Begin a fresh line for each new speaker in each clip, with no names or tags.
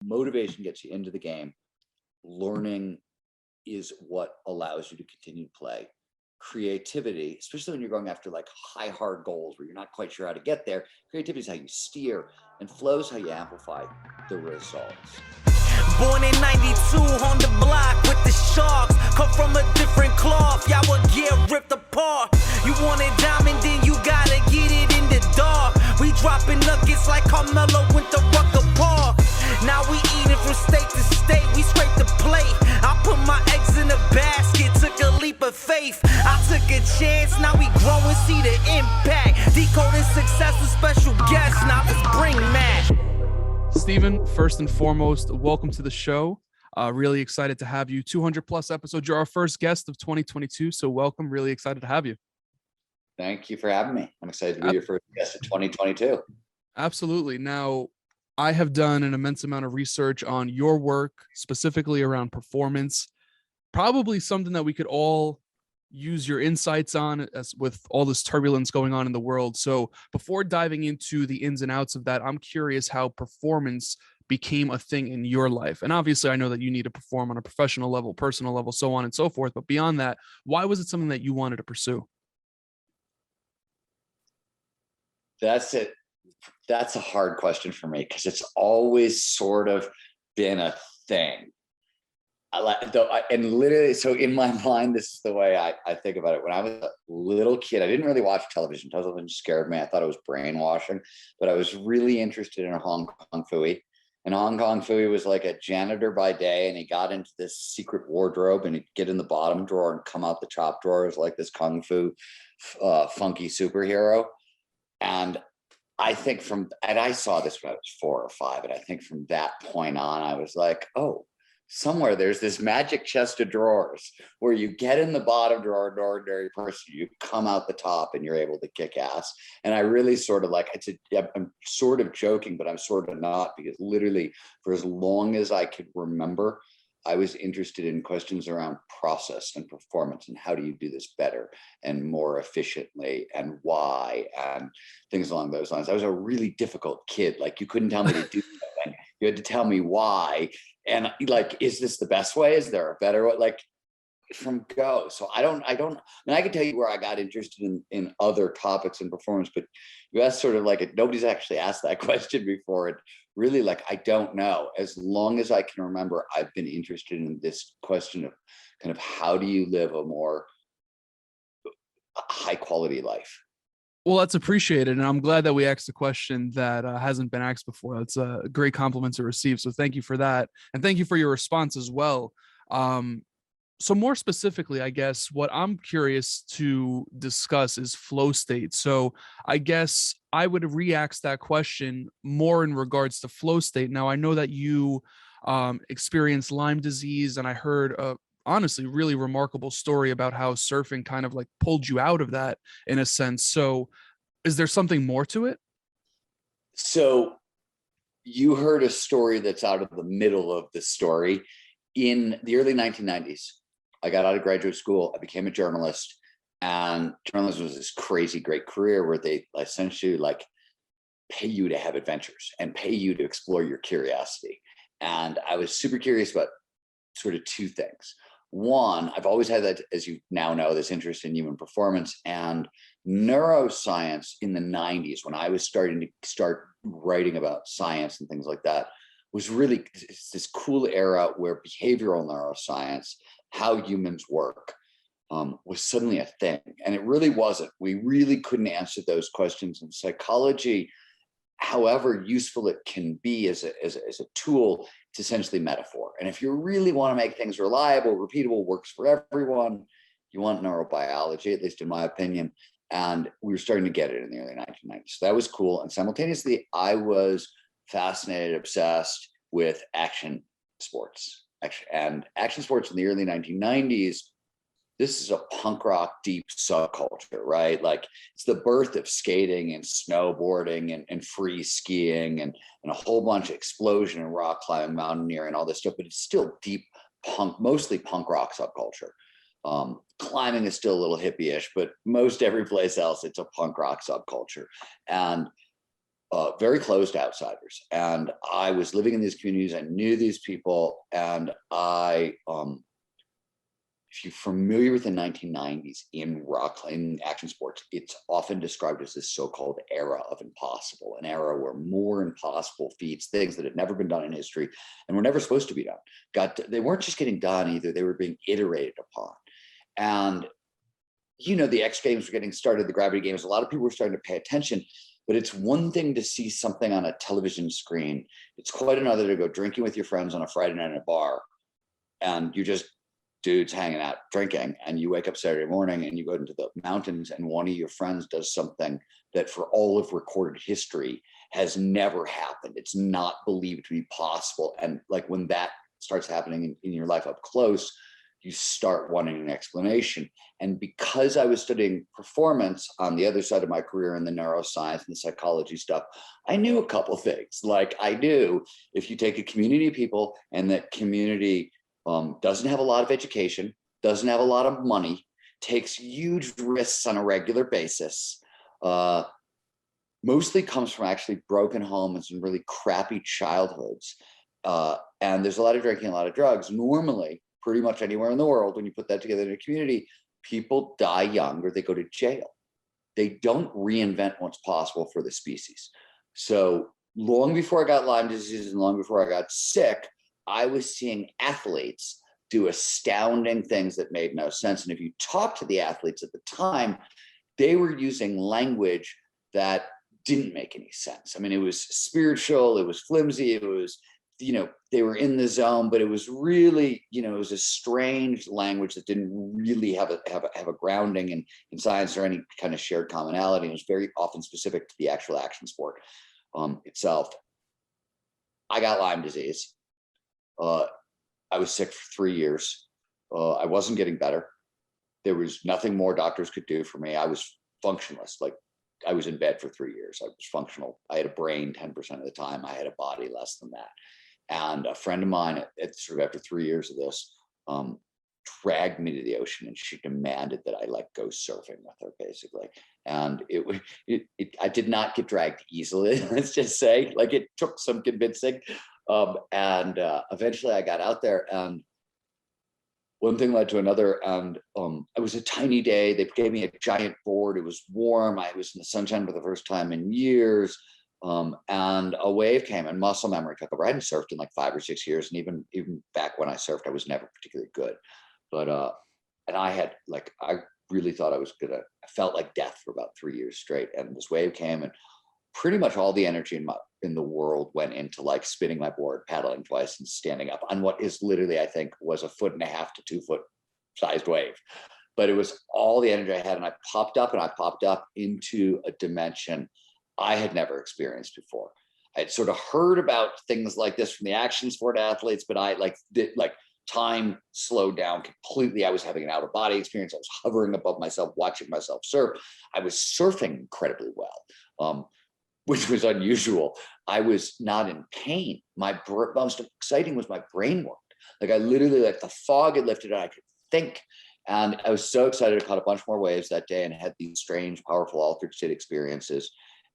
motivation gets you into the game. Learning is what allows you to continue to play. Creativity, especially when you're going after like high, hard goals where you're not quite sure how to get there, creativity is how you steer, and flow is how you amplify the results.
Born in 92 on the block with the Sharks. Come from a different cloth, y'all would get ripped apart. You want it diamond, then you gotta get it in the dark. We dropping nuggets like Carmelo went to Rucker Park. Now we eating from state to state, we scrape the plate. I put my eggs in a basket, took a leap of faith. I took a chance, now we grow and see the impact. Decoding Success with special guests, now let's bring Matt.
Steven, first and foremost, welcome to the show. Really excited to have you. 200 plus episodes. You're our first guest of 2022, so welcome. Really excited to have you.
Thank you for having me. I'm excited to be your first guest of 2022.
Absolutely. Now, I have done an immense amount of research on your work, specifically around performance. Probably something that we could all use your insights on, as with all this turbulence going on in the world. So before diving into the ins and outs of that, I'm curious how performance became a thing in your life. And obviously I know that you need to perform on a professional level, personal level, so on and so forth. But beyond that, why was it something that you wanted to pursue?
That's it. That's a hard question for me because it's always sort of been a thing. And literally, so in my mind, this is the way I think about it. When I was a little kid, I didn't really watch television. Television scared me. I thought it was brainwashing, but I was really interested in Hong Kong Phooey. And Hong Kong Phooey was like a janitor by day, and he got into this secret wardrobe, and he'd get in the bottom drawer and come out the top drawer as like this kung fu funky superhero. And I think and I saw this when I was 4 or 5, and I think from that point on, I was like, oh, somewhere there's this magic chest of drawers where you get in the bottom drawer, an ordinary person, you come out the top and you're able to kick ass. And I really sort of like, I'm sort of joking, but I'm sort of not, because literally for as long as I could remember, I was interested in questions around process and performance and how do you do this better and more efficiently and why and things along those lines. I was a really difficult kid. Like, you couldn't tell me to do something. You had to tell me why. And like, is this the best way? Is there a better way? Like, from go. So I can tell you where I got interested in other topics in performance, but you asked sort of like, nobody's actually asked that question before. And really, like, I don't know. As long as I can remember, I've been interested in this question of kind of how do you live a more high quality life?
Well, that's appreciated. And I'm glad that we asked a question that hasn't been asked before. That's a great compliment to receive. So thank you for that. And thank you for your response as well. So more specifically, I guess what I'm curious to discuss is flow state. So I guess I would re-ask that question more in regards to flow state. Now, I know that you experienced Lyme disease, and I heard a honestly really remarkable story about how surfing kind of like pulled you out of that in a sense. So is there something more to it?
So you heard a story that's out of the middle of the story. In the early 1990s, I got out of graduate school. I became a journalist, and journalism was this crazy great career where they essentially like pay you to have adventures and pay you to explore your curiosity. And I was super curious about sort of two things. One, I've always had that, as you now know, this interest in human performance and neuroscience. In the 90s, when I was starting to writing about science and things like that, was really this cool era where behavioral neuroscience, how humans work, was suddenly a thing. And it really wasn't. We really couldn't answer those questions in psychology. However useful it can be as a tool, it's essentially metaphor. And if you really want to make things reliable, repeatable, works for everyone, you want neurobiology, at least in my opinion. And we were starting to get it in the early 1990s. So that was cool. And simultaneously, I was fascinated, obsessed with action sports. And action sports in the early 1990s, this is a punk rock deep subculture, right? Like, it's the birth of skating and snowboarding and free skiing and a whole bunch of explosion and rock climbing, mountaineering and all this stuff, but it's still deep punk, mostly punk rock subculture. Climbing is still a little hippie-ish, but most every place else, it's a punk rock subculture. And very closed outsiders. And I was living in these communities. I knew these people. And if you're familiar with the 1990s in action sports, it's often described as this so-called era of impossible, an era where more impossible feats, things that had never been done in history and were never supposed to be done, they weren't just getting done either, they were being iterated upon. And, the X Games were getting started, the Gravity Games, a lot of people were starting to pay attention. But it's one thing to see something on a television screen. It's quite another to go drinking with your friends on a Friday night in a bar, and you just dudes hanging out drinking, and you wake up Saturday morning and you go into the mountains and one of your friends does something that for all of recorded history has never happened. It's not believed to be possible. And like when that starts happening in your life up close, you start wanting an explanation. And because I was studying performance on the other side of my career in the neuroscience and the psychology stuff, I knew a couple of things. Like I knew if you take a community of people and that community doesn't have a lot of education, doesn't have a lot of money, takes huge risks on a regular basis, mostly comes from actually broken homes and really crappy childhoods. And there's a lot of drinking, a lot of drugs. Normally, pretty much anywhere in the world, when you put that together in a community, people die young or they go to jail. They don't reinvent what's possible for the species. So long before I got Lyme disease and long before I got sick, I was seeing athletes do astounding things that made no sense. And if you talk to the athletes at the time, they were using language that didn't make any sense. I mean, it was spiritual, it was flimsy, it was, they were in the zone, but it was really, it was a strange language that didn't really have a grounding in science or any kind of shared commonality. It was very often specific to the actual action sport itself. I got Lyme disease. I was sick for 3 years. I wasn't getting better. There was nothing more doctors could do for me. I was functionless. Like I was in bed for 3 years. I was functional. I had a brain 10% of the time. I had a body less than that. And a friend of mine, sort of after 3 years of this, dragged me to the ocean, and she demanded that I go surfing with her, basically. And I did not get dragged easily. Let's just say, it took some convincing. And eventually I got out there, and one thing led to another. And it was a tiny day. They gave me a giant board. It was warm. I was in the sunshine for the first time in years. And a wave came and muscle memory took over. I hadn't surfed in 5 or 6 years. And even back when I surfed, I was never particularly good. But, and I had I really thought I felt like death for about 3 years straight. And this wave came, and pretty much all the energy in the world went into spinning my board, paddling twice, and standing up on what is literally, I think, was 1.5 to 2 foot sized wave. But it was all the energy I had, and I popped up into a dimension I had never experienced before. I'd sort of heard about things like this from the action sport athletes, but I time slowed down completely. I was having an out-of-body experience. I was hovering above myself, watching myself surf. I was surfing incredibly well, which was unusual. I was not in pain. Most exciting was my brain worked. I literally, the fog had lifted and I could think. And I was so excited. I caught a bunch more waves that day and had these strange, powerful altered state experiences.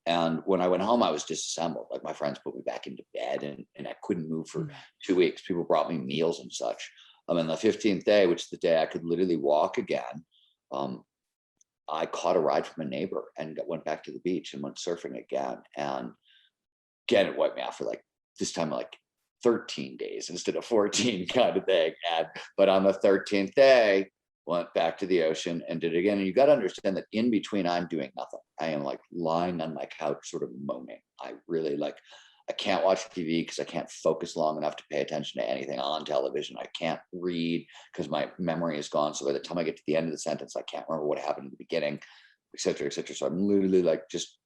And when I went home, I was disassembled. My friends put me back into bed, and I couldn't move for 2 weeks. People brought me meals and such. And the 15th day, which is the day I could literally walk again, I caught a ride from a neighbor and went back to the beach and went surfing again. And again, it wiped me out for this time 13 days instead of 14 kind of thing. But on the 13th day, went back to the ocean and did it again. And you got to understand that in between, I'm doing nothing. I am lying on my couch, sort of moaning. I really I can't watch TV because I can't focus long enough to pay attention to anything on television. I can't read because my memory is gone. So by the time I get to the end of the sentence, I can't remember what happened in the beginning, et cetera, et cetera. So I'm literally just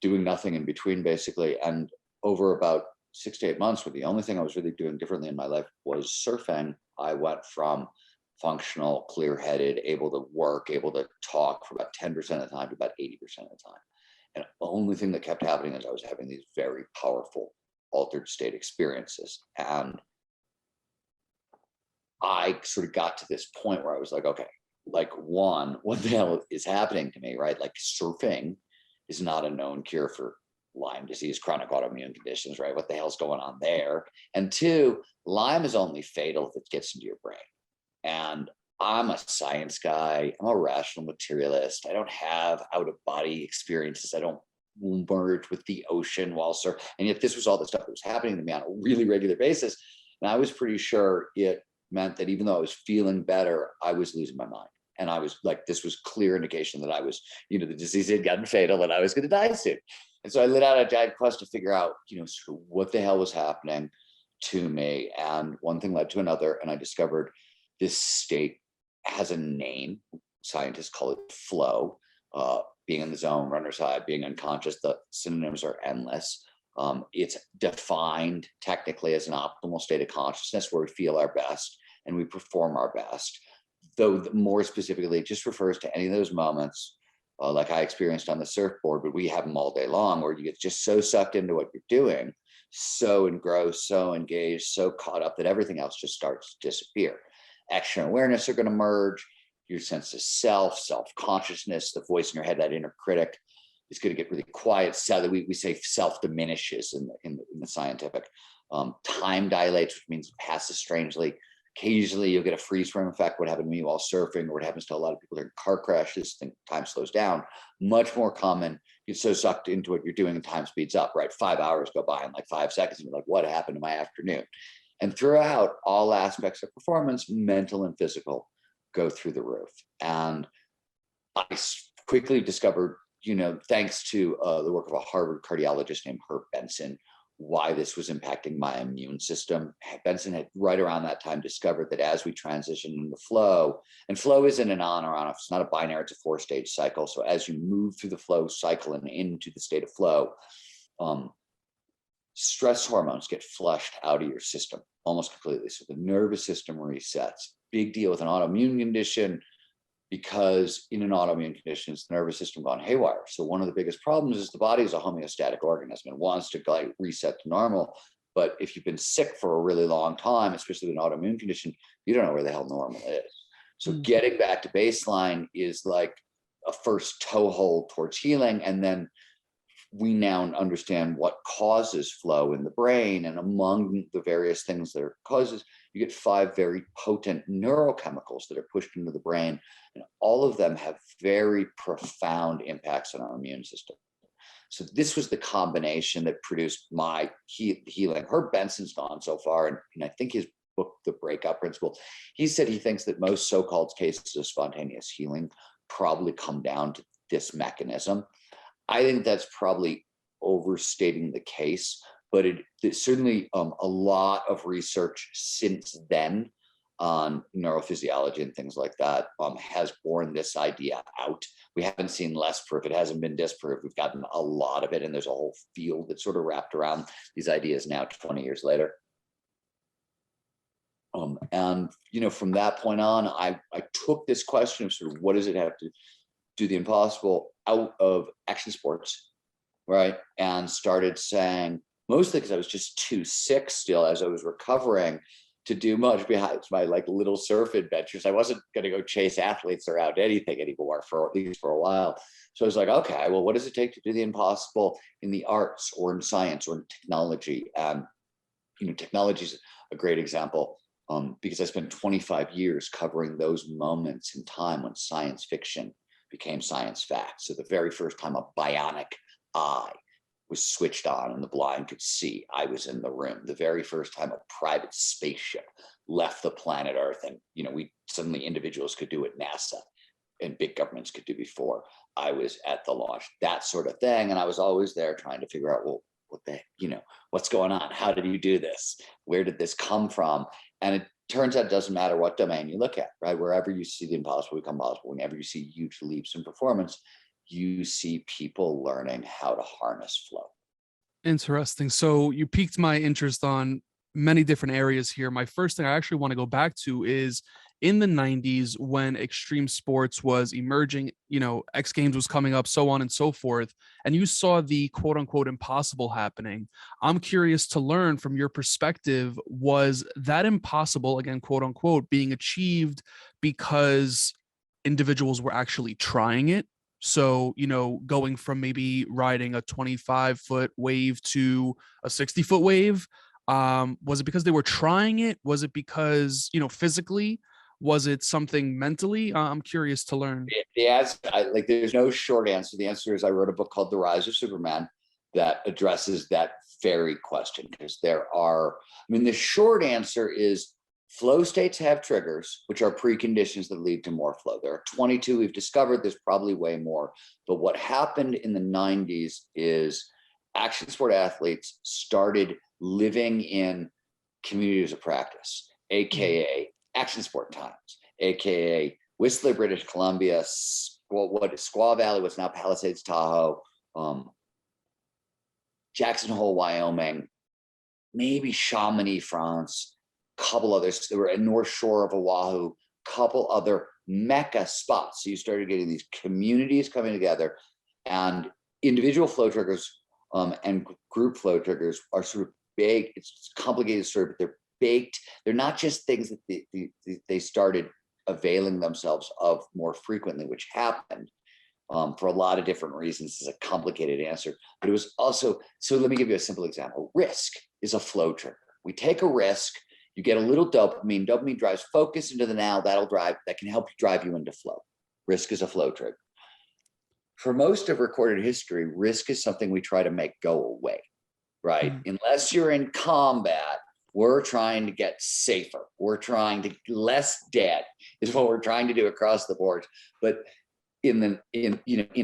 doing nothing in between, basically. And over about 6 to 8 months, where the only thing I was really doing differently in my life was surfing, I went from functional, clear-headed, able to work, able to talk for about 10% of the time to about 80% of the time. And the only thing that kept happening is I was having these very powerful altered state experiences. And I sort of got to this point where I was okay, what the hell is happening to me, right? Surfing is not a known cure for Lyme disease, chronic autoimmune conditions, right? What the hell's going on there? And two, Lyme is only fatal if it gets into your brain. And I'm a science guy. I'm a rational materialist. I don't have out of body experiences. I don't merge with the ocean while surfing. And yet this was all the stuff that was happening to me on a really regular basis. And I was pretty sure it meant that even though I was feeling better, I was losing my mind. And I was like, this was clear indication that I was, the disease had gotten fatal and I was going to die soon. And so I lit out a giant quest to figure out, sort of what the hell was happening to me. And one thing led to another. And I discovered this state has a name. Scientists call it flow, being in the zone, runner's high, being unconscious. The synonyms are endless. It's defined technically as an optimal state of consciousness where we feel our best and we perform our best. Though more specifically, it just refers to any of those moments like I experienced on the surfboard, but we have them all day long, where you get just so sucked into what you're doing, so engrossed, so engaged, so caught up that everything else just starts to disappear. Action and awareness are going to merge. Your sense of self-consciousness, the voice in your head, that inner critic, is going to get really quiet. So that we say self diminishes in the scientific. Time dilates, which means it passes strangely. Occasionally you'll get a freeze frame effect. What happened to me while surfing, or what happens to a lot of people during car crashes, time slows down. Much more common. You're so sucked into what you're doing and time speeds up, right? 5 hours go by in like 5 seconds and you're like, what happened to my afternoon? And throughout, all aspects of performance, mental and physical, go through the roof. And I quickly discovered, thanks to the work of a Harvard cardiologist named Herb Benson, why this was impacting my immune system. Benson had right around that time discovered that as we transition into flow, and flow isn't an on or off, it's not a binary, it's a 4-stage cycle. So as you move through the flow cycle and into the state of flow, stress hormones get flushed out of your system almost completely. So the nervous system resets. Big deal with an autoimmune condition, because in an autoimmune condition, it's the nervous system gone haywire. So one of the biggest problems is the body is a homeostatic organism and wants to reset to normal. But if you've been sick for a really long time, especially with an autoimmune condition, you don't know where the hell normal is. So getting back to baseline is like a first toehold towards healing. And then we now understand what causes flow in the brain. And among the various things that are causes, you get 5 very potent neurochemicals that are pushed into the brain. And all of them have very profound impacts on our immune system. So this was the combination that produced my healing. Herb Benson's gone so far, and I think his book, The Breakout Principle, he said he thinks that most so-called cases of spontaneous healing probably come down to this mechanism. I think that's probably overstating the case, but it's certainly a lot of research since then on neurophysiology and things like that has borne this idea out. We haven't seen less proof. It hasn't been disproved. We've gotten a lot of it, and there's a whole field that's sort of wrapped around these ideas now 20 years later. And from that point on, I took this question of sort of what does it have to do the impossible out of action sports, right? And started saying, mostly because I was just too sick still as I was recovering to do much behind my like little surf adventures. I wasn't going to go chase athletes around anything anymore for at least for a while. So I was like, okay, well, what does it take to do the impossible in the arts or in science or in technology? Technology is a great example because I spent 25 years covering those moments in time when science fiction became science fact. So the very first time a bionic eye was switched on and the blind could see, I was in the room. The very first time a private spaceship left the planet Earth, and we suddenly individuals could do what NASA and big governments could do before, I was at the launch, that sort of thing. And I was always there trying to figure out, well, what's going on? How did you do this? Where did this come from? And it turns out it doesn't matter what domain you look at, right? Wherever you see the impossible become possible, whenever you see huge leaps in performance, you see people learning how to harness flow.
Interesting. So you piqued my interest on many different areas here. My first thing I actually want to go back to is in the 90s when extreme sports was emerging, X Games was coming up, so on and so forth, and you saw the quote unquote impossible happening. I'm curious to learn from your perspective, was that impossible, again, quote unquote, being achieved because individuals were actually trying it So, going from maybe riding a 25-foot wave to a 60-foot wave? Was it because they were trying it? Was it because, physically? Was it something mentally? I'm curious to learn.
The answer, there's no short answer. The answer is I wrote a book called The Rise of Superman that addresses that very question, because the short answer is flow states have triggers, which are preconditions that lead to more flow. There are 22 we've discovered. There's probably way more. But what happened in the 90s is action sport athletes started living in communities of practice, AKA action sport times, AKA Whistler, British Columbia, Squaw Valley, what's now Palisades, Tahoe, Jackson Hole, Wyoming, maybe Chamonix, France, couple others. There were a North Shore of Oahu, couple other mecca spots. So you started getting these communities coming together, and individual flow triggers and group flow triggers are sort of big. It's a complicated story, but they're baked. They're not just things that they started availing themselves of more frequently, which happened for a lot of different reasons. Is a complicated answer, but it was also, so let me give you a simple example. Risk is a flow trigger. We take a risk, you get a little dopamine. Dopamine drives focus into the now. That can help you drive you into flow. Risk is a flow trigger. For most of recorded history, risk is something we try to make go away, right? Unless you're in combat, we're trying to get safer. We're trying to less dead is what we're trying to do across the board. But in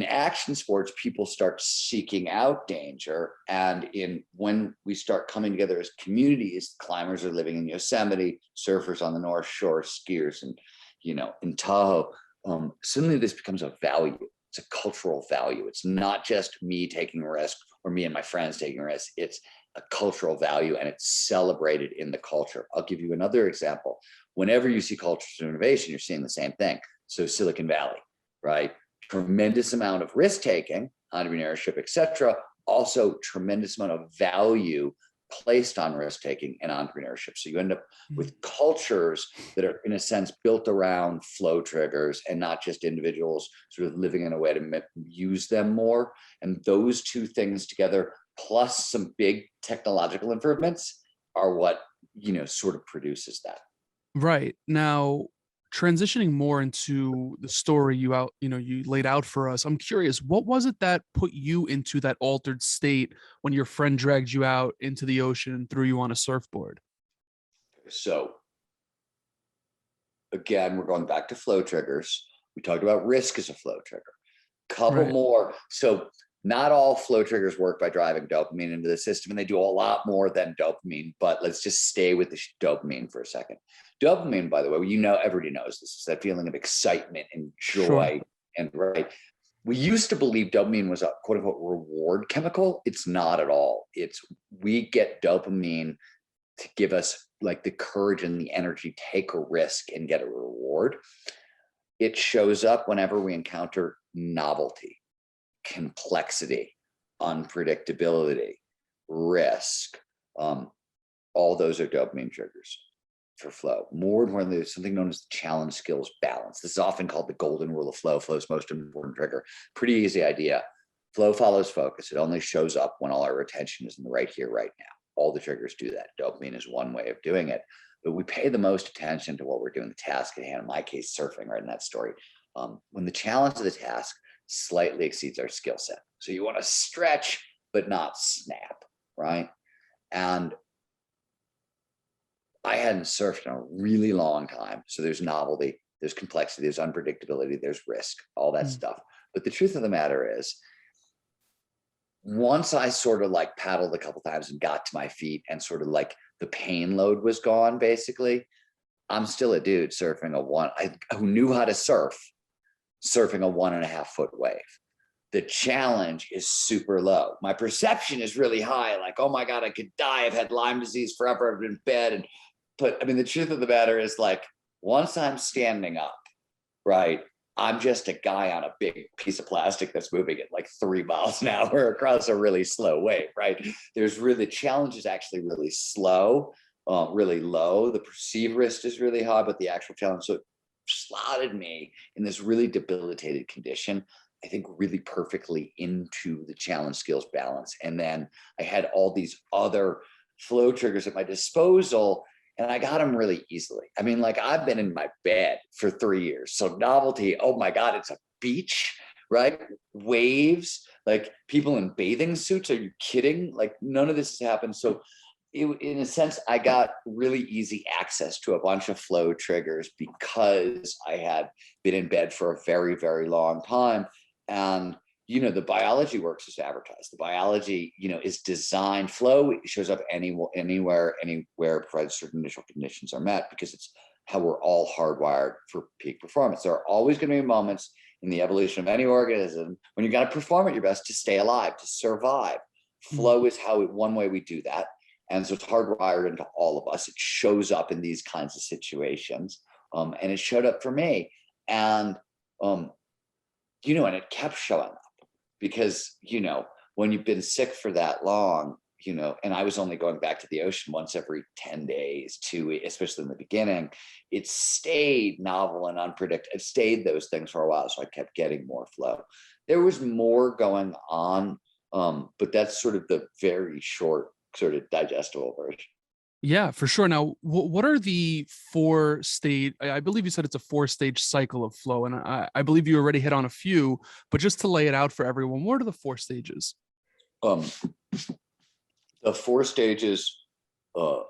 action sports, people start seeking out danger, and when we start coming together as communities, climbers are living in Yosemite, surfers on the North Shore, skiers, and in Tahoe. Suddenly, this becomes a value. It's a cultural value. It's not just me taking a risk or me and my friends taking a risk. It's a cultural value, and it's celebrated in the culture. I'll give you another example. Whenever you see cultures of innovation, you're seeing the same thing. So Silicon Valley, right? Tremendous amount of risk taking, entrepreneurship, etc. Also tremendous amount of value placed on risk taking and entrepreneurship. So you end up with cultures that are, in a sense, built around flow triggers and not just individuals sort of living in a way to use them more. And those two things together, plus some big technological improvements, are what sort of produces that.
Right. Now, transitioning more into the story you laid out for us, I'm curious, what was it that put you into that altered state when your friend dragged you out into the ocean and threw you on a surfboard?
So again, we're going back to flow triggers. We talked about risk as a flow trigger. Couple more. So not all flow triggers work by driving dopamine into the system, and they do a lot more than dopamine, but let's just stay with the dopamine for a second. Dopamine, by the way, everybody knows this, is that feeling of excitement and joy. Sure. And right. We used to believe dopamine was a quote unquote reward chemical. It's not at all. We get dopamine to give us like the courage and the energy, take a risk and get a reward. It shows up whenever we encounter novelty, complexity, unpredictability, risk. All those are dopamine triggers for flow. More importantly, there's something known as the challenge skills balance. This is often called the golden rule of flow, flow's most important trigger. Pretty easy idea. Flow follows focus. It only shows up when all our attention is in the right here, right now. All the triggers do that. Dopamine is one way of doing it, but we pay the most attention to what we're doing, the task at hand. In my case, surfing, right in that story. When the challenge of the task slightly exceeds our skill set. So you want to stretch, but not snap, right? And I hadn't surfed in a really long time. So there's novelty, there's complexity, there's unpredictability, there's risk, all that stuff. But the truth of the matter is, once I sort of like paddled a couple times and got to my feet and sort of like the pain load was gone, basically, I'm still a dude surfing who knew how to surf, surfing a 1.5 foot wave. The challenge is super low. My perception is really high. Like, oh my God, I could die. I've had Lyme disease forever. I've been in bed. But I mean, the truth of the matter is, like, once I'm standing up, right, I'm just a guy on a big piece of plastic that's moving at like 3 miles an hour across a really slow wave, right? The challenge is actually really slow, really low. The perceived risk is really high, but the actual challenge, so it slotted me in this really debilitated condition I think, really perfectly into the challenge skills balance. And then I had all these other flow triggers at my disposal, and I got them really easily. I mean, like, I've been in my bed for 3 years. So novelty, oh my God, it's a beach, right? Waves, like people in bathing suits. Are you kidding? Like, none of this has happened. So in a sense, I got really easy access to a bunch of flow triggers because I had been in bed for a very, very long time. And, the biology works as advertised. The biology, is designed. Flow shows up anywhere, provided certain initial conditions are met, because it's how we're all hardwired for peak performance. There are always going to be moments in the evolution of any organism when you got to perform at your best to stay alive, to survive. Flow is one way we do that. And so it's hardwired into all of us. It shows up in these kinds of situations. And it showed up for me. And, and it kept showing up because, when you've been sick for that long, and I was only going back to the ocean once every 10 days, 2 weeks, especially in the beginning, it stayed novel and unpredictable. It stayed those things for a while. So I kept getting more flow. There was more going on, but that's sort of the very short, sort of digestible version.
Yeah, for sure. Now, what are the 4-stage? I believe you said it's a 4-stage cycle of flow, and I believe you already hit on a few. But just to lay it out for everyone, what are the 4 stages?
The 4 stages are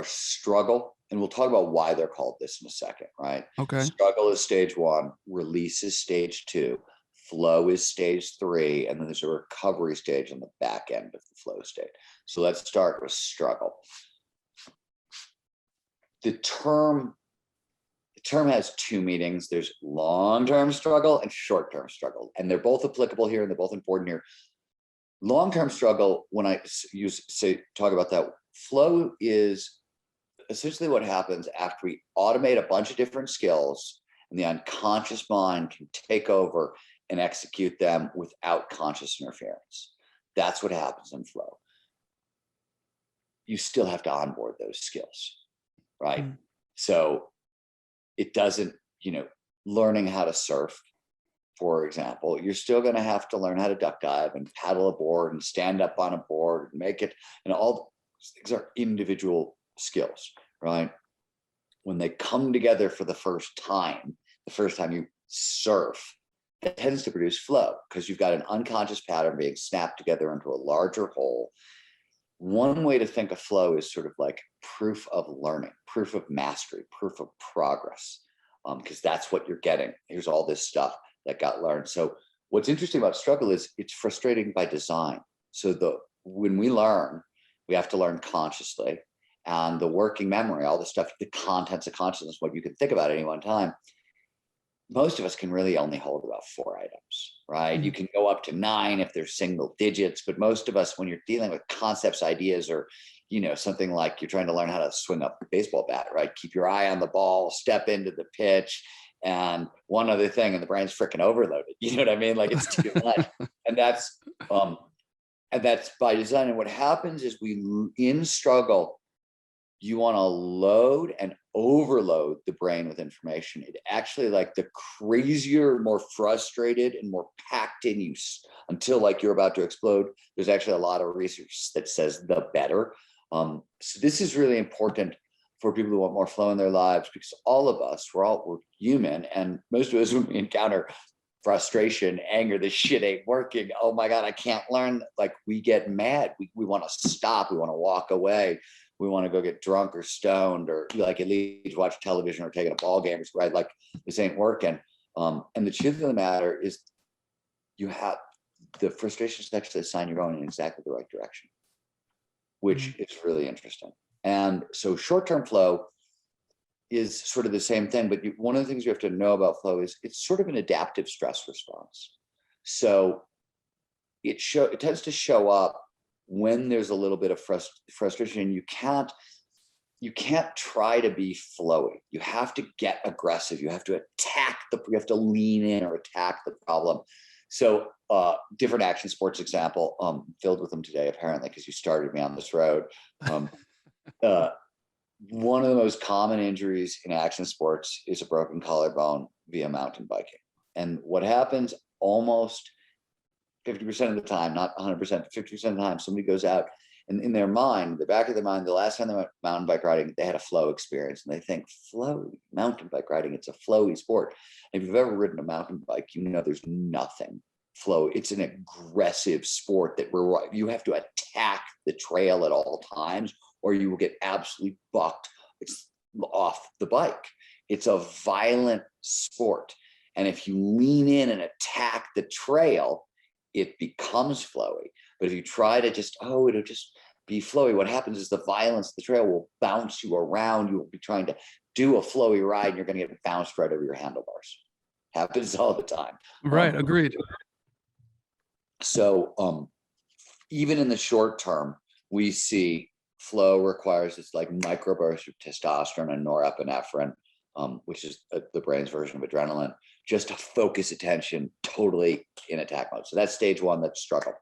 struggle, and we'll talk about why they're called this in a second, right?
Okay.
Struggle is stage 1, release is stage 2, flow is stage 3, and then there's a recovery stage on the back end of the flow state. So let's start with struggle. The term has 2 meanings. There's long-term struggle and short-term struggle, and they're both applicable here, and they're both important here. Long-term struggle, when I talk about that, flow is essentially what happens after we automate a bunch of different skills, and the unconscious mind can take over and execute them without conscious interference. That's what happens in flow. You still have to onboard those skills, right? Mm. So it doesn't, learning how to surf, for example, you're still going to have to learn how to duck dive and paddle a board and stand up on a board and make it, and all these are individual skills, right? When they come together for the first time you surf, that tends to produce flow because you've got an unconscious pattern being snapped together into a larger whole. One way to think of flow is sort of like proof of learning, proof of mastery, proof of progress, because that's what you're getting. Here's all this stuff that got learned. So what's interesting about struggle is it's frustrating by design. So when we learn, we have to learn consciously, and the working memory, all the stuff, the contents of consciousness, what you can think about at any one time, most of us can really only hold about 4 items, right? Mm-hmm. You can go up to 9 if they're single digits, but most of us, when you're dealing with concepts, ideas, or, something like you're trying to learn how to swing a baseball bat, right? Keep your eye on the ball, step into the pitch, and one other thing, and the brain's freaking overloaded. You know what I mean? Like, it's too much. And that's by design. And what happens is in struggle, you want to load and overload the brain with information. It actually, like, the crazier, more frustrated, and more packed in you until like you're about to explode. There's actually a lot of research that says the better. So this is really important for people who want more flow in their lives, because all of us, we're human, and most of us, when we encounter frustration, anger, this shit ain't working, oh my God, I can't learn, like, we get mad. We want to stop. We want to walk away. We want to go get drunk or stoned, or like at least watch television or taking a ball game, right? Like, this ain't working. And the truth of the matter is, the frustration is actually a sign you're going in exactly the right direction, which is really interesting. And so short-term flow is sort of the same thing, but one of the things you have to know about flow is it's sort of an adaptive stress response. So it tends to show up when there's a little bit of frustration. You can't try to be flowy. You have to get aggressive. You have to you have to lean in or attack the problem. So different action sports example, filled with them today, apparently, because you started me on this road. One of the most common injuries in action sports is a broken collarbone via mountain biking. And what happens almost 50% of the time, not 100%, 50% of the time, somebody goes out and in their mind, the back of their mind, the last time they went mountain bike riding, they had a flow experience. And they think, flow, mountain bike riding, it's a flowy sport. And if you've ever ridden a mountain bike, you know there's nothing flow. It's an aggressive sport that you have to attack the trail at all times, or you will get absolutely bucked off the bike. It's a violent sport. And if you lean in and attack the trail, it becomes flowy. But if you try to it'll just be flowy, what happens is the violence of the trail will bounce you around. You will be trying to do a flowy ride and you're going to get bounced right over your handlebars. Happens all the time.
Right. Agreed.
So even in the short term, we see flow requires this like microburst of testosterone and norepinephrine, which is the brain's version of adrenaline, just to focus attention totally in attack mode. So that's stage one, that's struggle.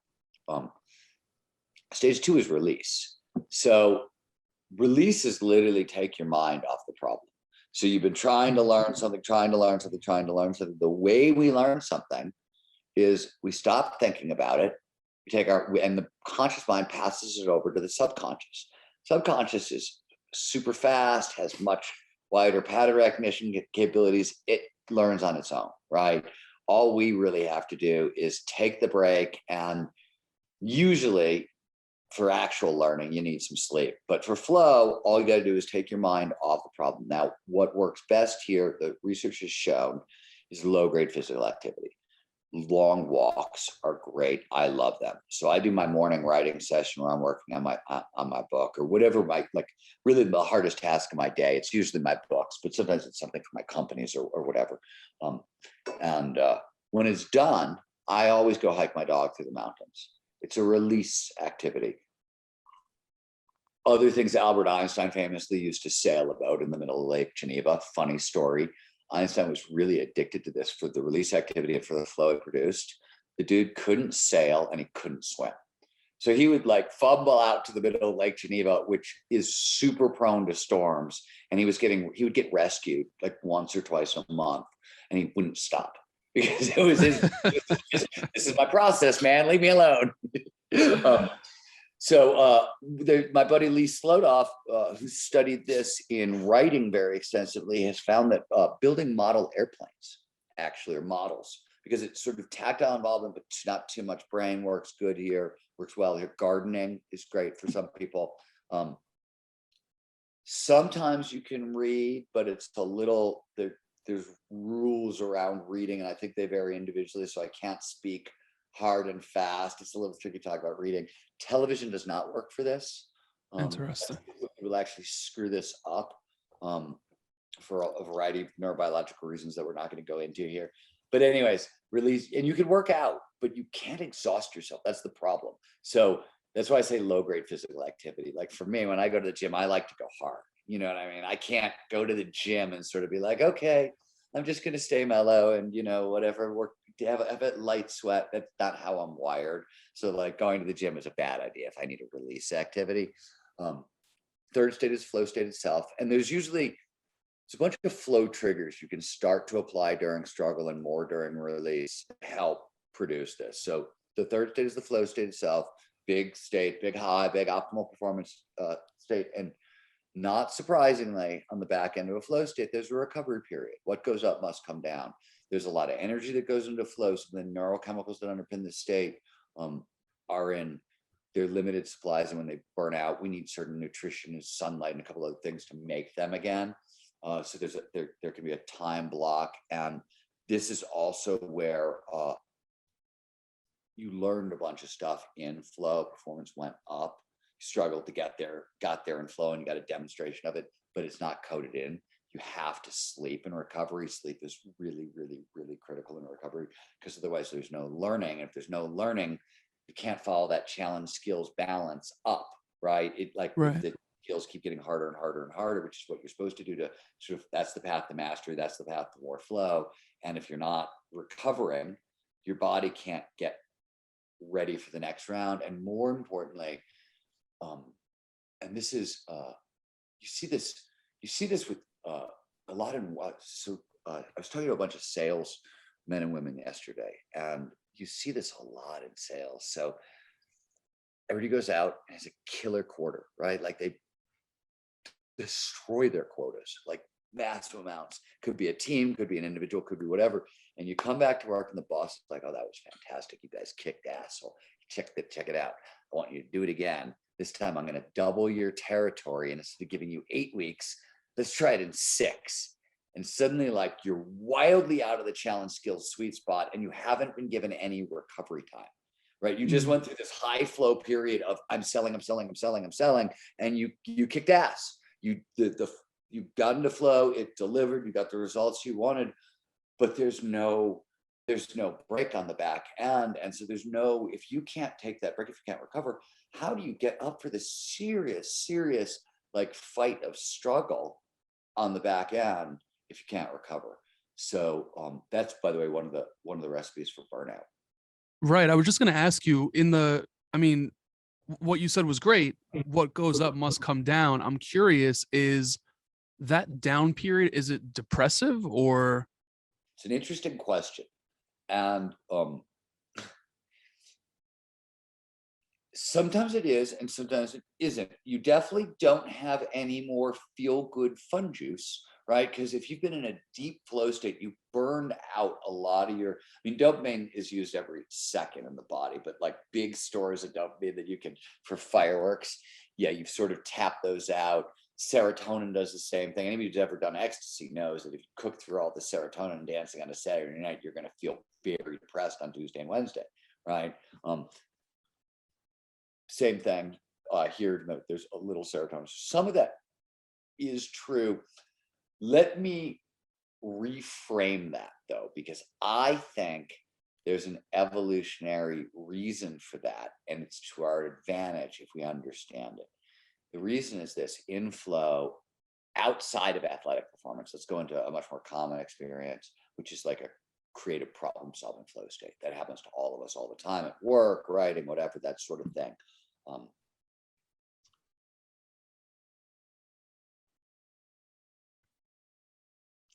Stage two is release. So release is literally take your mind off the problem. So you've been trying to learn something. The way we learn something is we stop thinking about it. And the conscious mind passes it over to the subconscious. Subconscious is super fast, has much wider pattern recognition capabilities. It learns on its own, right? All we really have to do is take the break, and usually for actual learning, you need some sleep. But for flow, all you got to do is take your mind off the problem. Now, what works best here, the research has shown, is low-grade physical activity. Long walks are great. I love them. So I do my morning writing session where I'm working on my book or whatever really the hardest task of my day. It's usually my books, but sometimes it's something for my companies or whatever. When it's done, I always go hike my dog through the mountains. It's a release activity. Other things, Albert Einstein famously used to sail a boat in the middle of Lake Geneva. Funny story. Einstein was really addicted to this for the release activity and for the flow it produced. The dude couldn't sail and he couldn't swim. So he would fumble out to the middle of Lake Geneva, which is super prone to storms. And he would get rescued once or twice a month, and he wouldn't stop because it was this is my process, man. Leave me alone. My buddy Lee Slotoff, who studied this in writing very extensively, has found that building model airplanes actually are models because it's sort of tactile involvement, but not too much brain. Works good here, works well here. Gardening is great for some people. Sometimes you can read, but it's a little, there's rules around reading, and I think they vary individually, so I can't speak hard and fast. It's a little tricky to talk about reading. Television does not work for this.
Interesting.
It will actually screw this up for a variety of neurobiological reasons that we're not going to go into here. But anyways, release, and you can work out, but you can't exhaust yourself. That's the problem. So that's why I say low-grade physical activity. Like for me, when I go to the gym, I like to go hard. You know what I mean? I can't go to the gym and sort of be like, okay, I'm just going to stay mellow and, whatever, work, have a light sweat. That's not how I'm wired. So going to the gym is a bad idea if I need a release activity. Third state is flow state itself. And there's a bunch of flow triggers you can start to apply during struggle and more during release to help produce this. So the third state is the flow state itself, big state, big high, big optimal performance state. And not surprisingly, on the back end of a flow state, there's a recovery period. What goes up must come down. There's a lot of energy that goes into flow. So the neurochemicals that underpin the state are in their limited supplies. And when they burn out, we need certain nutrition and sunlight and a couple of things to make them again. So there can be a time block. And this is also where you learned a bunch of stuff in flow. Performance went up. Struggled to get there, got there in flow, and you got a demonstration of it, but it's not coded in. You have to sleep in recovery. Sleep is really, really, really critical in recovery because otherwise there's no learning. If there's no learning, you can't follow that challenge skills balance up, right?
Right.
The skills keep getting harder and harder and harder, which is what you're supposed to do to sort of, that's the path to mastery. That's the path to more flow. And if you're not recovering, your body can't get ready for the next round. And more importantly, and this is you see this with a lot in what. So I was talking to a bunch of sales men and women yesterday, and you see this a lot in sales. So everybody goes out and has a killer quarter, right? Like they destroy their quotas, like massive amounts. Could be a team, could be an individual, could be whatever. And you come back to work and the boss is like, oh, that was fantastic. You guys kicked ass. So check it out. I want you to do it again. This time I'm going to double your territory. And instead of giving you 8 weeks, let's try it in 6. And suddenly, like, you're wildly out of the challenge skills sweet spot and you haven't been given any recovery time, right? You just went through this high flow period of I'm selling. And you kicked ass. You got into flow, it delivered, you got the results you wanted, but there's no break on the back end. And so if you can't take that break, if you can't recover, how do you get up for this serious like fight of struggle on the back end if you can't recover? So that's, by the way, one of the recipes for burnout.
Right. I was just going to ask you what you said was great. What goes up must come down. I'm curious, is that down period, is it depressive or?
It's an interesting question. And sometimes it is, and sometimes it isn't. You definitely don't have any more feel-good fun juice, right? Because if you've been in a deep flow state, you burned out a lot of dopamine is used every second in the body, but like big stores of dopamine that you can, for fireworks, you've sort of tapped those out. Serotonin does the same thing. Anybody who's ever done ecstasy knows that if you cook through all the serotonin dancing on a Saturday night, you're going to feel very depressed on Tuesday and Wednesday, right? Same thing here. There's a little serotonin. Some of that is true. Let me reframe that, though, because I think there's an evolutionary reason for that, and it's to our advantage if we understand it. The reason is this: in flow, outside of athletic performance, let's go into a much more common experience, which is like a creative problem solving flow state. That happens to all of us all the time at work, writing, whatever, that sort of thing.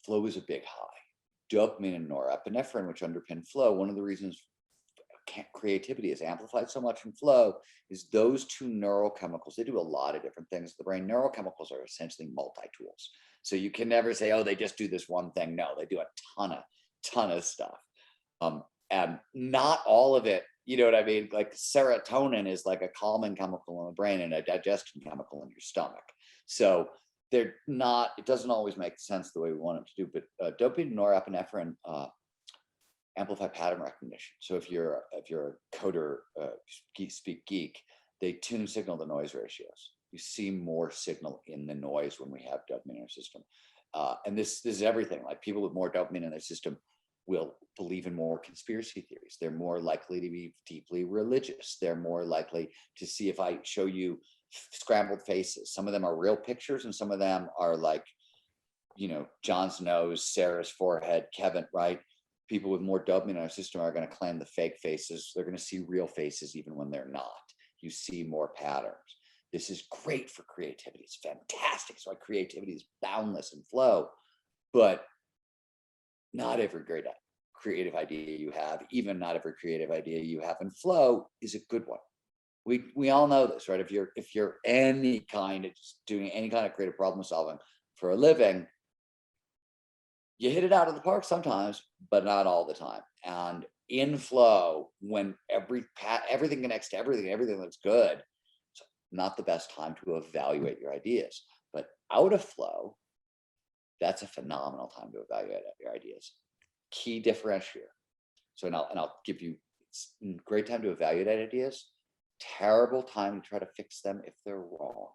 Flow is a big high. Dopamine and norepinephrine, which underpin flow, one of the reasons creativity is amplified so much in flow is those two neurochemicals. They do a lot of different things in the brain. Neurochemicals are essentially multi-tools. So you can never say, oh, they just do this one thing. No, they do a ton of stuff. And not all of it, you know what I mean? Like serotonin is like a calming chemical in the brain and a digestion chemical in your stomach. So they're not, it doesn't always make sense the way we want it to do, but dopamine and norepinephrine amplify pattern recognition. So if you're a coder, speak geek, they tune signal to noise ratios. You see more signal in the noise when we have dopamine in our system. And this is everything. Like people with more dopamine in their system will believe in more conspiracy theories. They're more likely to be deeply religious. They're more likely to see, if I show you scrambled faces, some of them are real pictures and some of them are like, John's nose, Sarah's forehead, Kevin, right? People with more dopamine in our system are going to claim the fake faces. They're going to see real faces even when they're not. You see more patterns. This is great for creativity. It's fantastic. So creativity is boundless in flow, but not every great creative idea you have, even not every creative idea you have in flow, is a good one. We all know this, right? If you're any kind of doing any kind of creative problem solving for a living, you hit it out of the park sometimes, but not all the time. And in flow, when everything connects to everything looks good, it's not the best time to evaluate your ideas. But out of flow, that's a phenomenal time to evaluate your ideas. Key differentiator. So I'll give you, it's a great time to evaluate ideas, terrible time to try to fix them if they're wrong.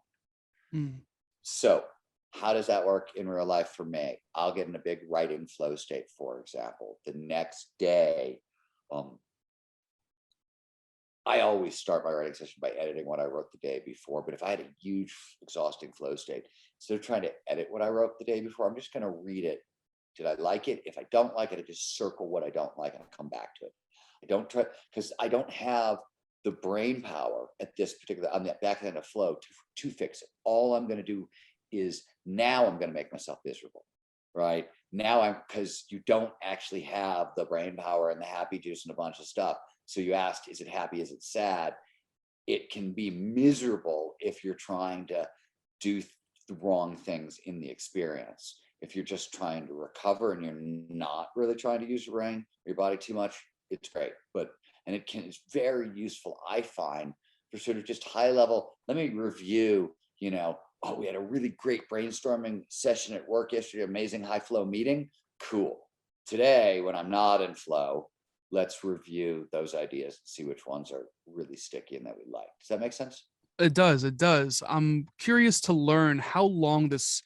So how does that work in real life for me? I'll get in a big writing flow state, for example. The next day, I always start my writing session by editing what I wrote the day before. But if I had a huge, exhausting flow state, instead of trying to edit what I wrote the day before, I'm just going to read it. Did I like it? If I don't like it, I just circle what I don't like and I come back to it. I don't try, because I don't have the brain power at this particular, on the back end of flow to fix it. All I'm going to do is now I'm going to make myself miserable, right? Now because you don't actually have the brain power and the happy juice and a bunch of stuff. So you asked, is it happy? Is it sad? It can be miserable if you're trying to do the wrong things in the experience. If you're just trying to recover and you're not really trying to use your brain, your body too much, it's great. It's very useful, I find, for sort of just high level. Let me review, oh, we had a really great brainstorming session at work yesterday, amazing high flow meeting. Cool. Today, when I'm not in flow, let's review those ideas and see which ones are really sticky and that we like. Does that make sense?
It does. It does. I'm curious to learn how long this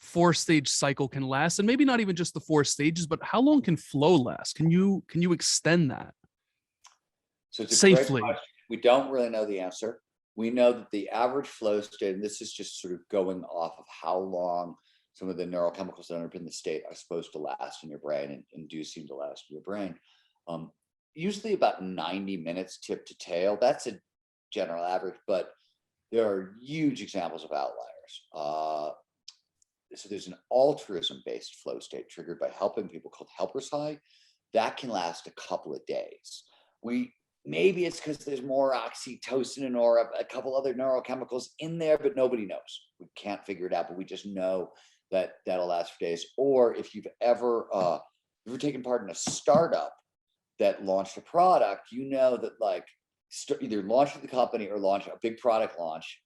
4-stage cycle can last, and maybe not even just the 4 stages, but how long can flow last? Can you extend that?
So it's a
Safely.
great question. We don't really know the answer. We know that the average flow state, and this is just sort of going off of how long some of the neurochemicals that underpin the state are supposed to last in your brain and do seem to last in your brain. Usually about 90 minutes tip to tail. That's a general average, but there are huge examples of outliers. So there's an altruism-based flow state triggered by helping people called helper's high. That can last a couple of days. Maybe it's because there's more oxytocin or a couple other neurochemicals in there, but nobody knows. We can't figure it out, but we just know that that'll last for days. Or if you've ever taken part in a startup that launched a product, you know that like either launch the company or launch a big product launch,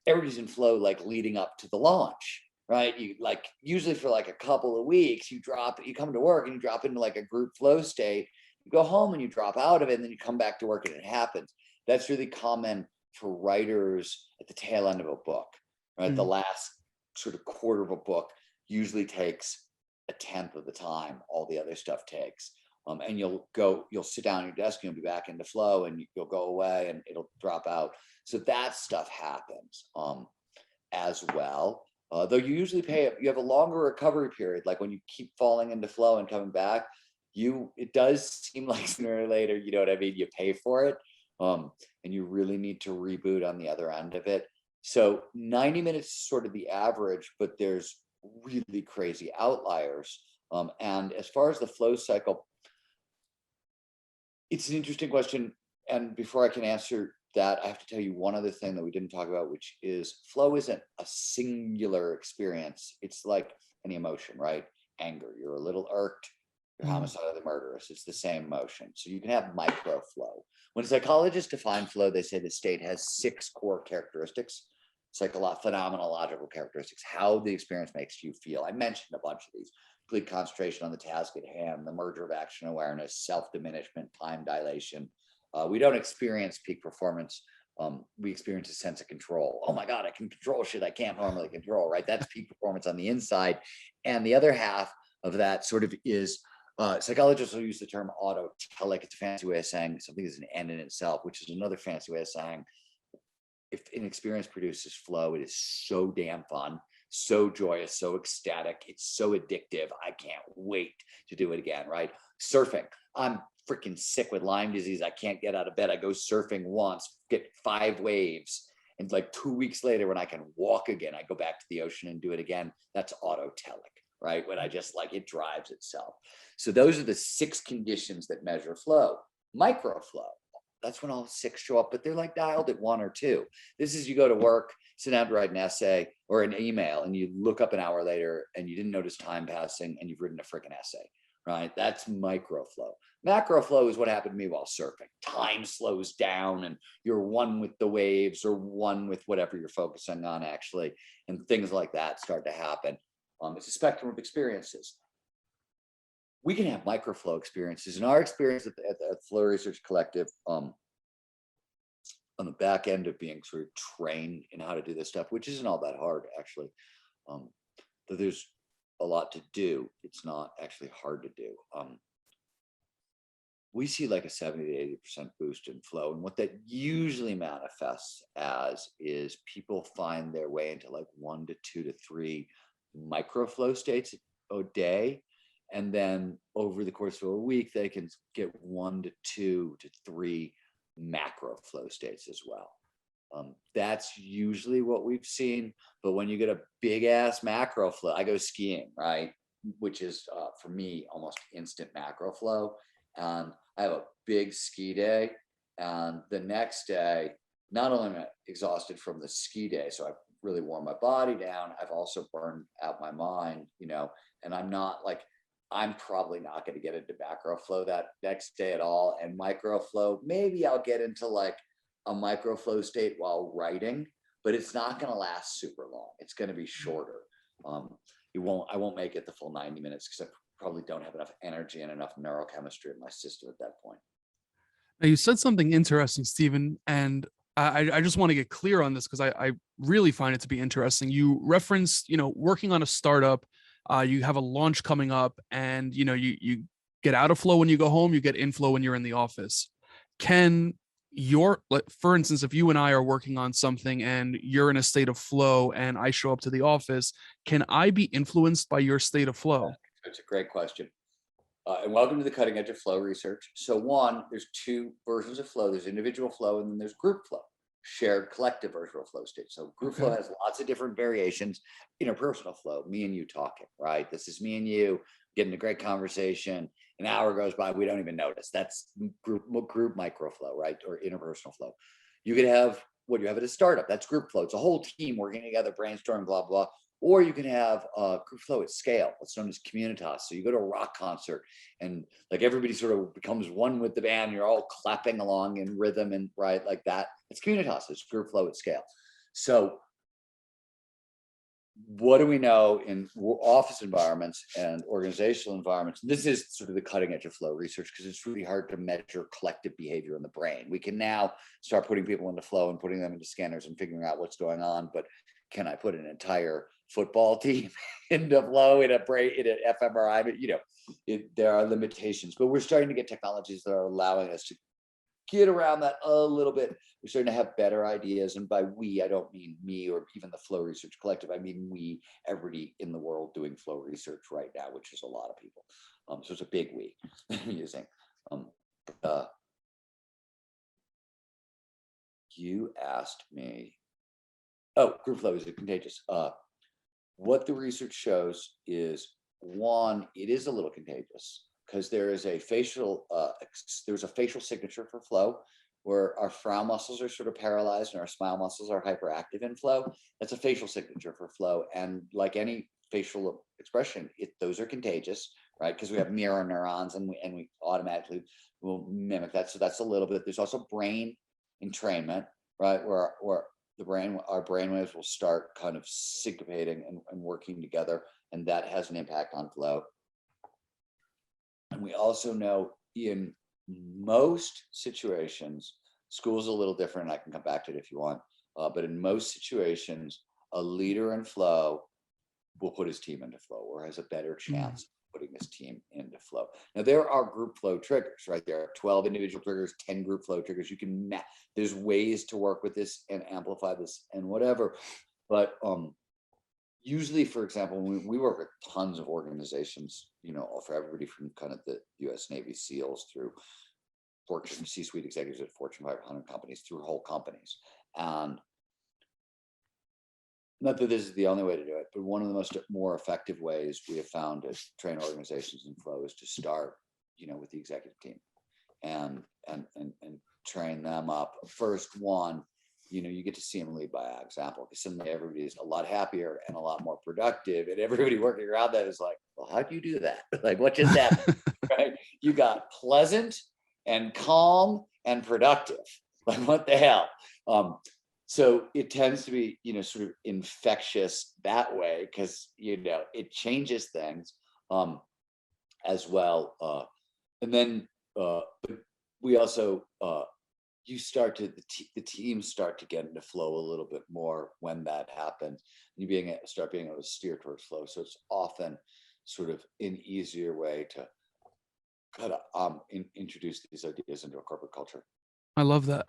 everybody's in flow like leading up to the launch, right? You like usually for like a couple of weeks, you come to work and you drop into like a group flow state. You go home and you drop out of it, and then you come back to work and it happens. That's really common for writers at the tail end of a book, right? The last sort of quarter of a book usually takes a tenth of the time all the other stuff takes. And you'll sit down at your desk and you'll be back into flow, and you'll go away and it'll drop out. So that stuff happens as well. Though you usually you have a longer recovery period. Like when you keep falling into flow and coming back, it does seem like sooner or later, you know what I mean? You pay for it. And you really need to reboot on the other end of it. So 90 minutes is sort of the average, but there's really crazy outliers. And as far as the flow cycle, it's an interesting question. And before I can answer that, I have to tell you one other thing that we didn't talk about, which is flow isn't a singular experience. It's like any emotion, right? Anger, you're a little irked, you're homicidal, the murderous. It's the same emotion. So you can have micro flow. When psychologists define flow, they say the state has 6 core characteristics, phenomenological characteristics, how the experience makes you feel. I mentioned a bunch of these: complete concentration on the task at hand, the merger of action awareness, self-diminishment, time dilation. We don't experience peak performance. We experience a sense of control. Oh my God, I can control shit I can't normally control, right? That's peak performance on the inside. And the other half of that sort of is, psychologists will use the term autotelic. It's a fancy way of saying something is an end in itself, which is another fancy way of saying if an experience produces flow, it is so damn fun, so joyous, so ecstatic. It's so addictive. I can't wait to do it again, right? Surfing. I'm freaking sick with Lyme disease. I can't get out of bed. I go surfing once, get 5 waves. And like 2 weeks later, when I can walk again, I go back to the ocean and do it again. That's autotelic, right? When I just like, it drives itself. So those are the 6 conditions that measure flow. Microflow, that's when all 6 show up, but they're like dialed at 1 or 2. This is, you go to work, sit down to write an essay or an email, and you look up an hour later and you didn't notice time passing and you've written a freaking essay, right? That's microflow. Macroflow is what happened to me while surfing. Time slows down and you're one with the waves or one with whatever you're focusing on actually, and things like that start to happen. It's a spectrum of experiences. We can have microflow experiences. In our experience at the Flow Research Collective, on the back end of being sort of trained in how to do this stuff, which isn't all that hard actually, though there's a lot to do. It's not actually hard to do. We see like a 70 to 80% boost in flow. And what that usually manifests as is people find their way into like 1 to 2 to 3 microflow states a day. And then over the course of a week, they can get 1 to 2 to 3 macro flow states as well. That's usually what we've seen. But when you get a big ass macro flow, I go skiing, right? which is for me almost instant macro flow. And I have a big ski day, and the next day, not only am I exhausted from the ski day, so I've really worn my body down, I've also burned out my mind, and I'm probably not going to get into macro flow that next day at all. And micro flow, maybe I'll get into like a micro flow state while writing, but it's not going to last super long. It's going to be shorter. I won't make it the full 90 minutes because I probably don't have enough energy and enough neurochemistry in my system at that point.
Now, you said something interesting, Steven, and I just want to get clear on this because I really find it to be interesting. You referenced, working on a startup, you have a launch coming up, and you get out of flow when you go home, you get in flow when you're in the office. For instance, if you and I are working on something and you're in a state of flow and I show up to the office, can I be influenced by your state of flow?
That's a great question. And welcome to the cutting edge of flow research. So one, there's two versions of flow. There's individual flow and then there's group flow, shared collective virtual flow state. So group flow has lots of different variations. Interpersonal flow, me and you talking, right? This is me and you getting a great conversation. An hour goes by, we don't even notice. That's group micro flow, right? Or interpersonal flow. You could have what you have at a startup. That's group flow. It's a whole team working together, brainstorming, blah, blah. Or you can have group flow at scale. What's known as communitas. So you go to a rock concert and like everybody sort of becomes one with the band. You're all clapping along in rhythm and right like that. It's communitas. It's group flow at scale. So what do we know in office environments and organizational environments? This is sort of the cutting edge of flow research because it's really hard to measure collective behavior in the brain. We can now start putting people into flow and putting them into scanners and figuring out what's going on. But can I put an entire football team into flow in an fMRI? But there are limitations. But we're starting to get technologies that are allowing us to get around that a little bit. We're starting to have better ideas. And by we, I don't mean me or even the Flow Research Collective. I mean we, everybody in the world doing flow research right now, which is a lot of people. So it's a big we I'm using. You asked me, group flow, is it contagious? What the research shows is, one, it is a little contagious because there is a facial signature for flow where our frown muscles are sort of paralyzed and our smile muscles are hyperactive in flow. That's a facial signature for flow. And like any facial expression, those are contagious, right? Because we have mirror neurons and we automatically will mimic that. So that's a little bit. There's also brain entrainment, right? Where our brain waves will start kind of syncopating and working together. And that has an impact on flow. And we also know in most situations, school's a little different. I can come back to it if you want. But in most situations, a leader in flow will put his team into flow or has a better chance of putting his team into flow. Now, there are group flow triggers, right? There are 12 individual triggers, 10 group flow triggers. You can there's ways to work with this and amplify this and whatever. But usually, for example, we work with tons of organizations, for everybody from kind of the US Navy SEALs through Fortune C-suite executives at Fortune 500 companies, through whole companies. And not that this is the only way to do it, but one of the more effective ways we have found to train organizations in flow is to start, with the executive team and train them up. First one, you get to see them lead by example, because suddenly everybody is a lot happier and a lot more productive. And everybody working around that is like, well, how do you do that? Like, what just happened? Right? You got pleasant and calm and productive. Like, what the hell? So it tends to be, sort of infectious that way, because, it changes things as well. And then, but we also, the teams start to get into flow a little bit more when that happens. You start being able to steer towards flow. So it's often sort of an easier way to kind of introduce these ideas into a corporate culture.
I love that.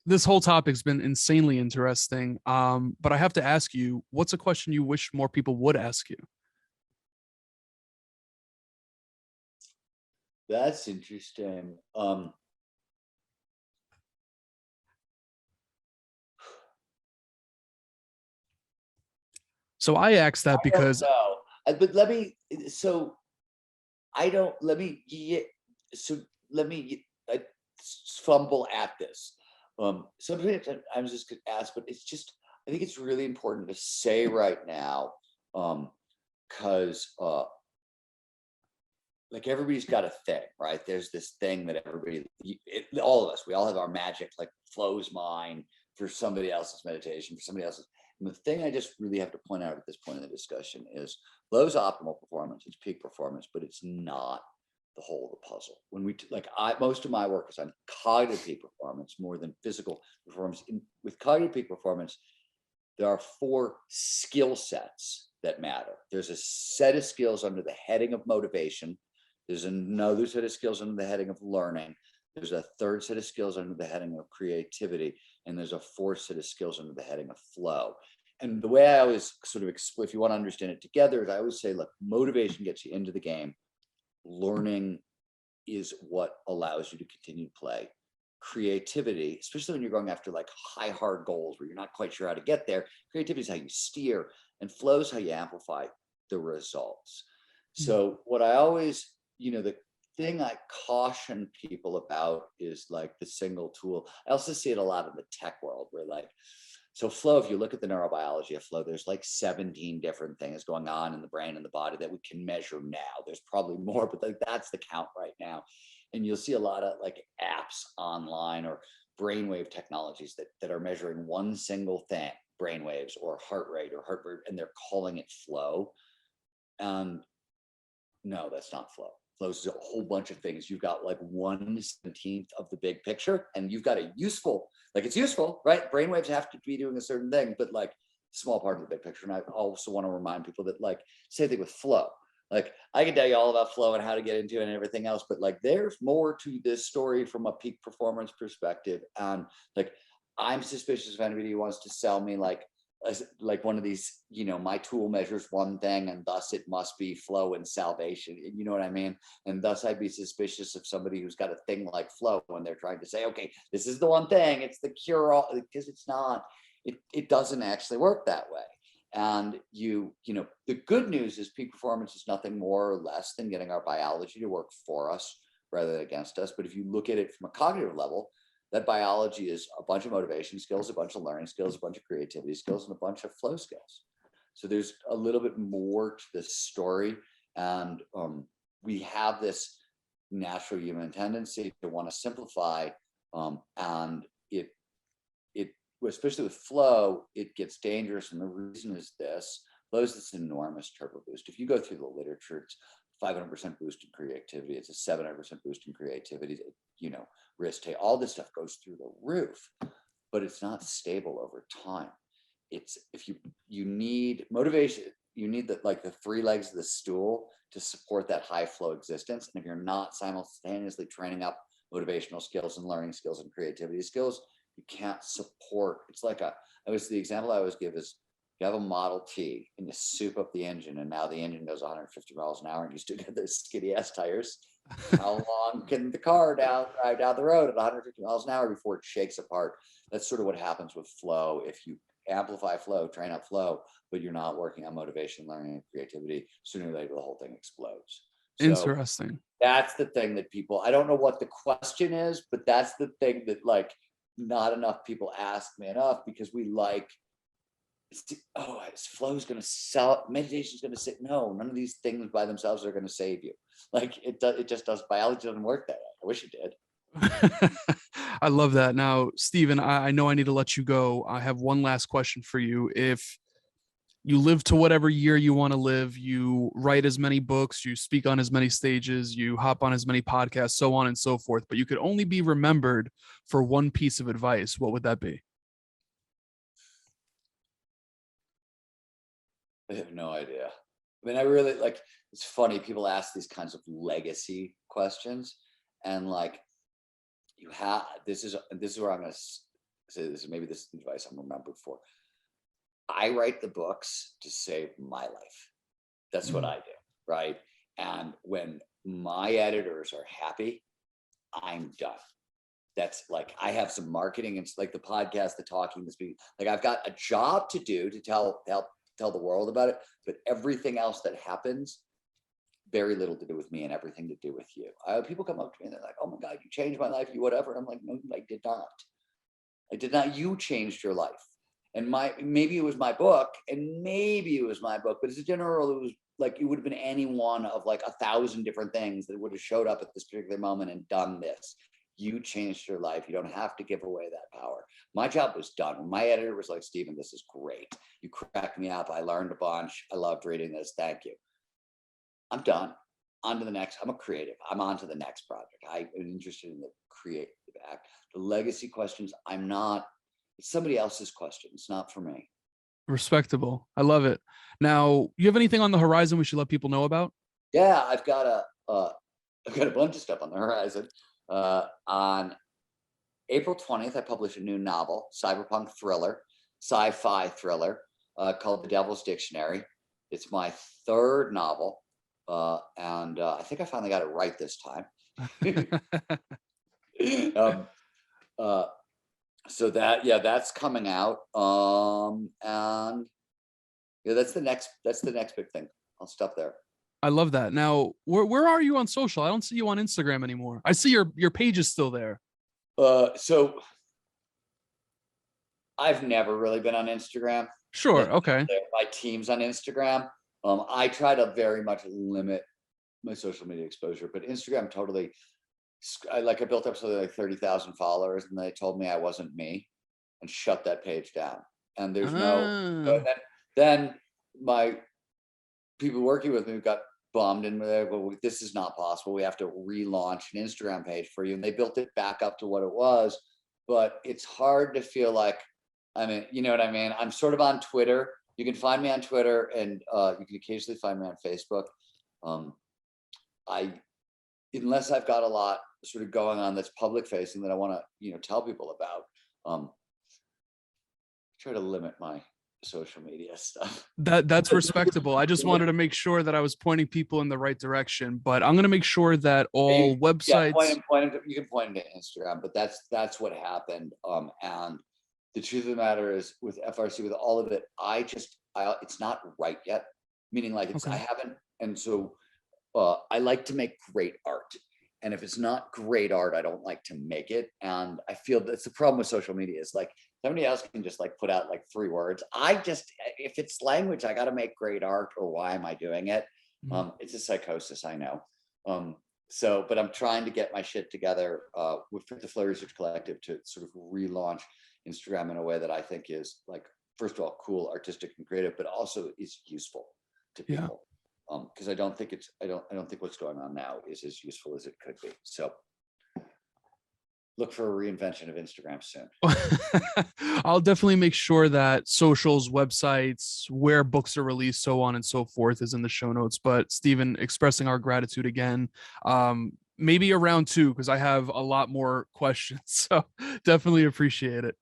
This whole topic's been insanely interesting. But I have to ask you, what's a question you wish more people would ask you?
That's interesting.
So I asked that because
But let me, so I don't, let me, so let me fumble at this. Sometimes I'm just gonna ask, but it's just, I think it's really important to say right now, because like everybody's got a thing, right? There's this thing that everybody, all of us, we all have our magic, like flow's mine, for somebody else's meditation, for somebody else's. And the thing I just really have to point out at this point in the discussion is flow's optimal performance, it's peak performance, but it's not the whole of the puzzle. When we most of my work is on cognitive peak performance more than physical performance. With cognitive peak performance, there are 4 skill sets that matter. There's a set of skills under the heading of motivation. There's another set of skills under the heading of learning. There's a third set of skills under the heading of creativity. And there's a 4th set of skills under the heading of flow. And the way I always sort of explain, if you want to understand it together, is I always say, look, motivation gets you into the game. Learning is what allows you to continue to play. Creativity, especially when you're going after like high, hard goals where you're not quite sure how to get there, creativity is how you steer, and flow is how you amplify the results. So what I always, the thing I caution people about is like the single tool. I also see it a lot in the tech world where like, so flow, if you look at the neurobiology of flow, there's like 17 different things going on in the brain and the body that we can measure now. There's probably more, but like that's the count right now. And you'll see a lot of like apps online or brainwave technologies that are measuring one single thing, brainwaves or heart rate, and they're calling it flow. No, that's not flow. Flow is a whole bunch of things. You've got like 1/17 of the big picture, and you've got a useful, like it's useful, right? Brainwaves have to be doing a certain thing, but like small part of the big picture. And I also want to remind people that like, same thing with flow. Like I can tell you all about flow and how to get into it and everything else, but like there's more to this story from a peak performance perspective. And like, I'm suspicious if anybody wants to sell me like one of these, my tool measures one thing and thus it must be flow and salvation. You know what I mean? And thus I'd be suspicious of somebody who's got a thing like flow when they're trying to say, okay, this is the one thing, it's the cure all, because it's not, it doesn't actually work that way. And the good news is peak performance is nothing more or less than getting our biology to work for us rather than against us. But if you look at it from a cognitive level, that biology is a bunch of motivation skills, a bunch of learning skills, a bunch of creativity skills, and a bunch of flow skills. So there's a little bit more to this story. And we have this natural human tendency to want to simplify. And it, especially with flow, it gets dangerous. And the reason is this: flow is this enormous turbo boost. If you go through the literature, it's 500% boost in creativity. It's a 700% boost in creativity. Risk take, all this stuff goes through the roof, but it's not stable over time. It's if you need motivation, you need the 3 legs of the stool to support that high flow existence. And if you're not simultaneously training up motivational skills and learning skills and creativity skills, you can't support. It's like the example I always give is, you have a Model T and you soup up the engine, and now the engine goes 150 miles an hour and you still get those skinny ass tires. How long can the car drive down the road at 150 miles an hour before it shakes apart? That's sort of what happens with flow. If you amplify flow, train up flow, but you're not working on motivation, learning, and creativity, sooner or later the whole thing explodes. So
Interesting.
that's the thing that people, I don't know what the question is, but that's the thing that like not enough people ask me enough, because we like, flow is going to sell, meditation is going to say, no, none of these things by themselves are going to save you. Like it just does. Biology doesn't work that way. I wish it did.
I love that. Now, Steven, I know I need to let you go. I have one last question for you. If you live to whatever year you want to live, you write as many books, you speak on as many stages, you hop on as many podcasts, so on and so forth, but you could only be remembered for one piece of advice, what would that be?
I have no idea. I mean, I really like, it's funny, people ask these kinds of legacy questions, and like, this is where I'm going to say this, maybe this is the advice I'm remembered for. I write the books to save my life. That's what I do, right? And when my editors are happy, I'm done. That's like, I have some marketing, and like the podcast, the talking, the speaking, like I've got a job to do to help tell the world about it, but everything else that happens, very little to do with me and everything to do with you. People come up to me and they're like, oh my God, you changed my life, you whatever. And I'm like, no, I did not. I did not. You changed your life. And maybe it was my book, and maybe it was my book, but as a general, it was like, it would have been any one of like 1,000 different things that would have showed up at this particular moment and done this. You changed your life. You don't have to give away that power. My job was done. When my editor was like, Steven, this is great. You cracked me up. I learned a bunch. I loved reading this. Thank you. I'm done. On to the next. I'm a creative. I'm on to the next project. I'm interested in the creative act. The legacy questions, I'm not. It's somebody else's question. It's not for me.
Respectable. I love it. Now, you have anything on the horizon we should let people know about?
Yeah, I've got a bunch of stuff on the horizon. On April 20th, I published a new novel, cyberpunk thriller, sci-fi thriller, called The Devil's Dictionary. It's my third novel, and I think I finally got it right this time. So that's coming out, and yeah, that's the next big thing. I'll stop there.
I love that. Now, where are you on social? I don't see you on Instagram anymore. I see your page is still there.
So I've never really been on Instagram.
Sure. Okay.
My team's on Instagram. I try to very much limit my social media exposure, but Instagram totally. I built up something like 30,000 followers, and they told me I wasn't me, and shut that page down. And there's no. Then my people working with me got bummed, and they're like, well, this is not possible. We have to relaunch an Instagram page for you. And they built it back up to what it was, but it's hard to feel like, I mean, you know what I mean? I'm sort of on Twitter. You can find me on Twitter, and you can occasionally find me on Facebook. Unless I've got a lot sort of going on that's public facing that I want to, tell people about, try to limit my social media stuff.
That's respectable. I just wanted to make sure that I was pointing people in the right direction, but I'm going to make sure that all websites.
You can point them to Instagram, but that's what happened. And the truth of the matter is, with FRC, with all of it, it's not right yet. Meaning, like, I haven't, and so I like to make great art. And if it's not great art, I don't like to make it. And I feel that's the problem with social media, is like, somebody else can just like put out like 3 words. If it's language, I got to make great art, or why am I doing it? It's a psychosis, I know. But I'm trying to get my shit together with the Flow Research Collective to sort of relaunch Instagram in a way that I think is, like, first of all, cool, artistic, and creative, but also is useful to people. Because I don't think what's going on now is as useful as it could be. So look for a reinvention of Instagram soon.
I'll definitely make sure that socials, websites, where books are released, so on and so forth, is in the show notes. But Steven, expressing our gratitude again, maybe a round 2, because I have a lot more questions. So definitely appreciate it.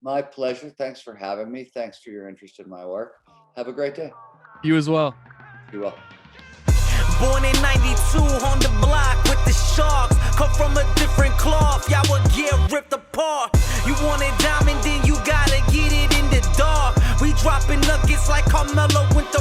My pleasure. Thanks for having me. Thanks for your interest in my work. Have a great day.
You as well.
You will.
Born in 92 on the block with the Sharks. Come from a different cloth, y'all would get ripped apart. You want a diamond, then you gotta get it in the dark. We dropping nuggets like Carmelo with the